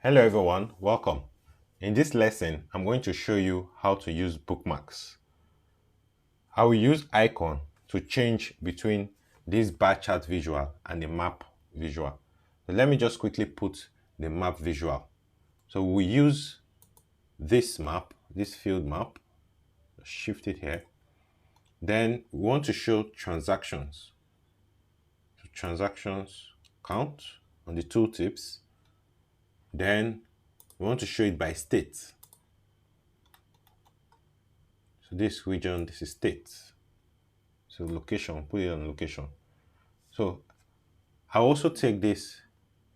Hello everyone, welcome. In this lesson, I'm going to show you how to use bookmarks. I will use icon to change between this bar chart visual and the map visual. So let me just quickly put the map visual. So we use this map, this field map, shift it here. Then we want to show transactions. So transactions count on the tooltips. Then we want to show it by state. So this region, this is state. So location, put it on location. So I also take this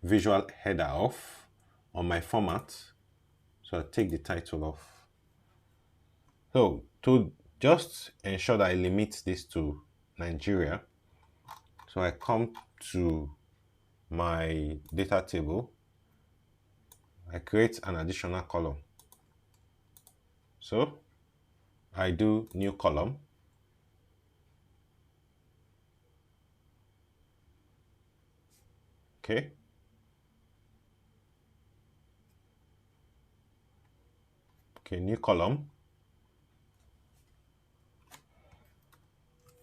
visual header off on my format. So I take the title off. So to just ensure that I limit this to Nigeria, so I come to my data table. I create an additional column. So I do new column. Okay. Okay, new column.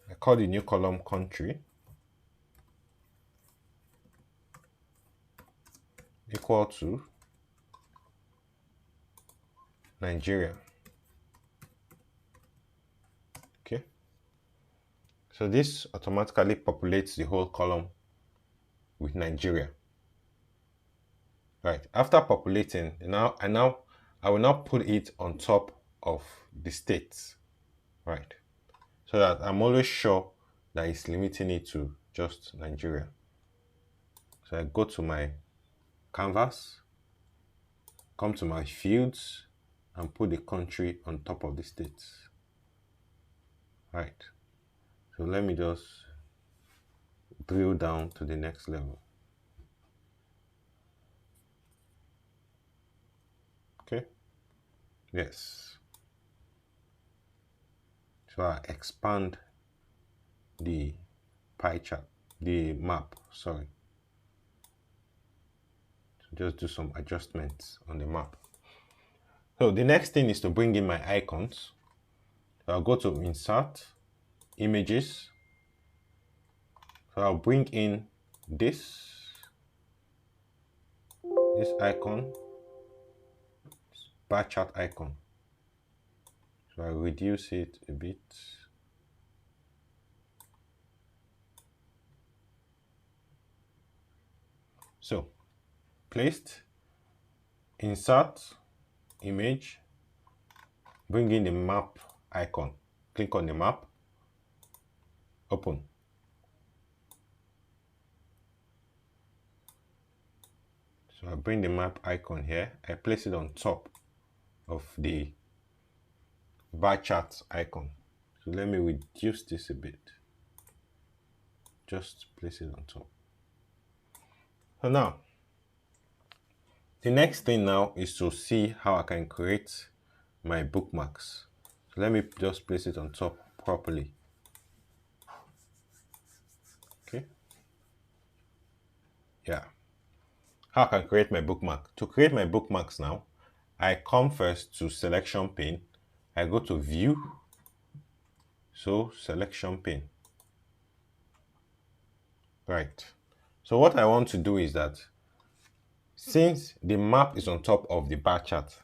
I call the new column country equal to Nigeria. Okay. So this automatically populates the whole column with Nigeria. Right. After populating, I will now put it on top of the states. Right. So that I'm always sure that it's limiting it to just Nigeria. So I go to my canvas, come to my fields, and put the country on top of the states. Right. So let me just drill down to the next level. Okay. Yes. So I expand the pie chart, the map, sorry. So just do some adjustments on the map. So the next thing is to bring in my icons. So I'll go to Insert, Images. So I'll bring in this icon, bar chart icon. So I reduce it a bit. So placed, insert, image, bring in the map icon. Click on the map, open. So I bring the map icon here. I place it on top of the bar chart icon. So let me reduce this a bit. Just place it on top. So now, the next thing now is to see how I can create my bookmarks. So let me just place it on top properly. Okay. Yeah. How I can create my bookmark. To create my bookmarks now, I come first to selection pane. I go to view. So selection pane. Right. So what I want to do is that since the map is on top of the bar chart,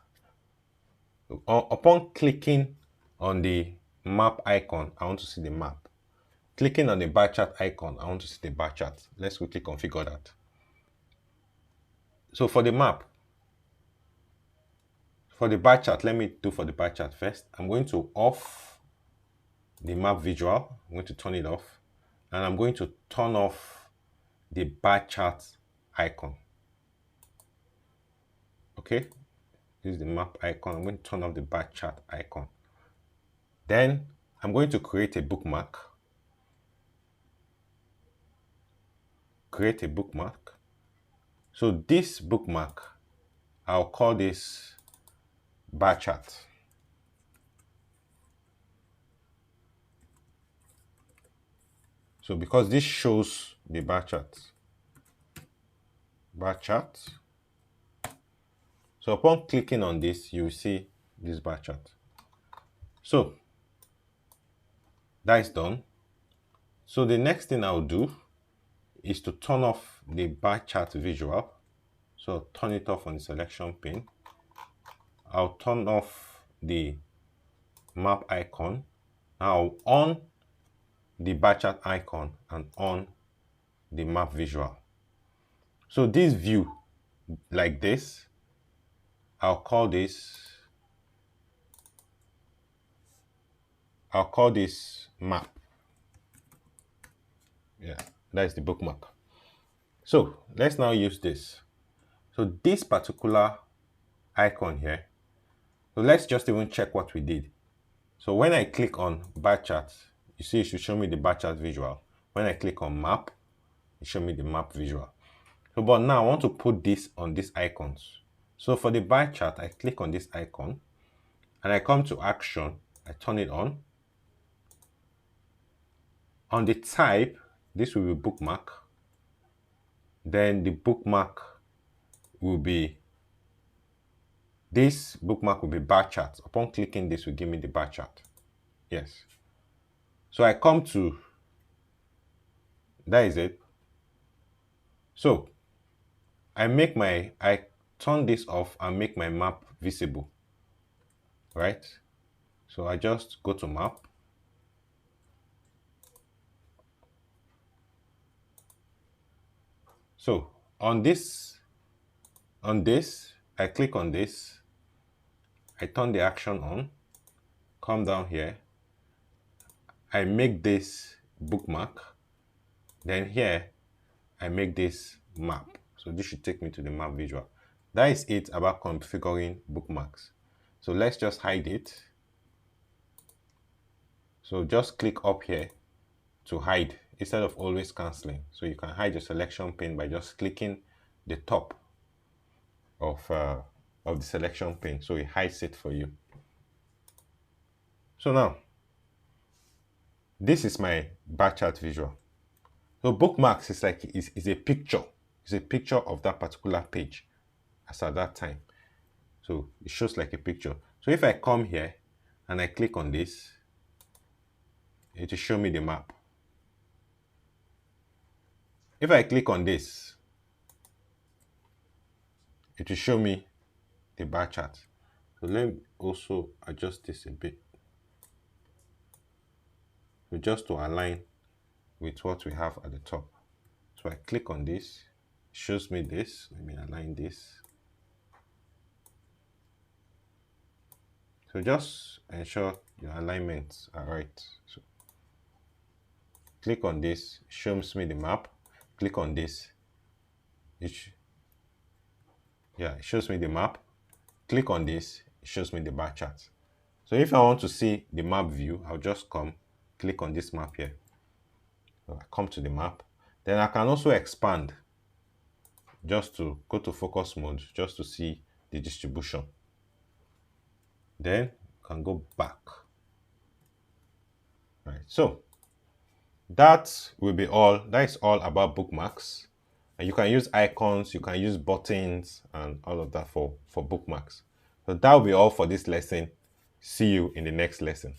upon clicking on the map icon, I want to see the map. Clicking on the bar chart icon, I want to see the bar chart. Let's quickly configure that. So for the map, for the bar chart, let me do for the bar chart first. I'm going to off the map visual. I'm going to turn it off. And I'm going to turn off the bar chart icon. Okay. This is the map icon. I'm going to turn off the bar chart icon. Then I'm going to create a bookmark. Create a bookmark. So this bookmark, I'll call this bar chart. So because this shows the bar chart, So upon clicking on this, you will see this bar chart. So that is done. So the next thing I'll do is to turn off the bar chart visual. So turn it off on the selection pane. I'll turn off the map icon. Now on the bar chart icon and on the map visual. So this view like this, I'll call this map. Yeah, that's the bookmark. So let's now use this. So this particular icon here, so let's just even check what we did. So when I click on bar chart, you see it should show me the bar chart visual. When I click on map, it show me the map visual. So but now I want to put this on these icons. So for the bar chart, I click on this icon and I come to action, I turn it on. On the type, this will be bookmark. Then the bookmark will be, this bookmark will be bar chart. Upon clicking this will give me the bar chart. Yes. So I come to, that is it. So I turn this off and make my map visible, right? So I just go to map. So on this, I click on this, I turn the action on, come down here, I make this bookmark, then here I make this map. So this should take me to the map visual. That is it about configuring bookmarks. So let's just hide it. So just click up here to hide instead of always canceling. So you can hide your selection pane by just clicking the top of the selection pane. So it hides it for you. So now, this is my bar chart visual. So bookmarks is like is a picture. It's a picture of that particular page as at that time. So it shows like a picture. So if I come here and I click on this, it will show me the map. If I click on this, it will show me the bar chart. So let me also adjust this a bit. So just to align with what we have at the top. So I click on this, it shows me this. Let me align this. So just ensure your alignments are right. So click on this, it shows me the map. Click on this, it shows me the map. Click on this, it shows me the bar chart. So if I want to see the map view, I'll just click on this map here. So I come to the map. Then I can also expand just to go to focus mode, just to see the distribution. Then you can go back. All right, so that will be all. That is all about bookmarks. And you can use icons, you can use buttons and all of that for bookmarks. So that will be all for this lesson. See you in the next lesson.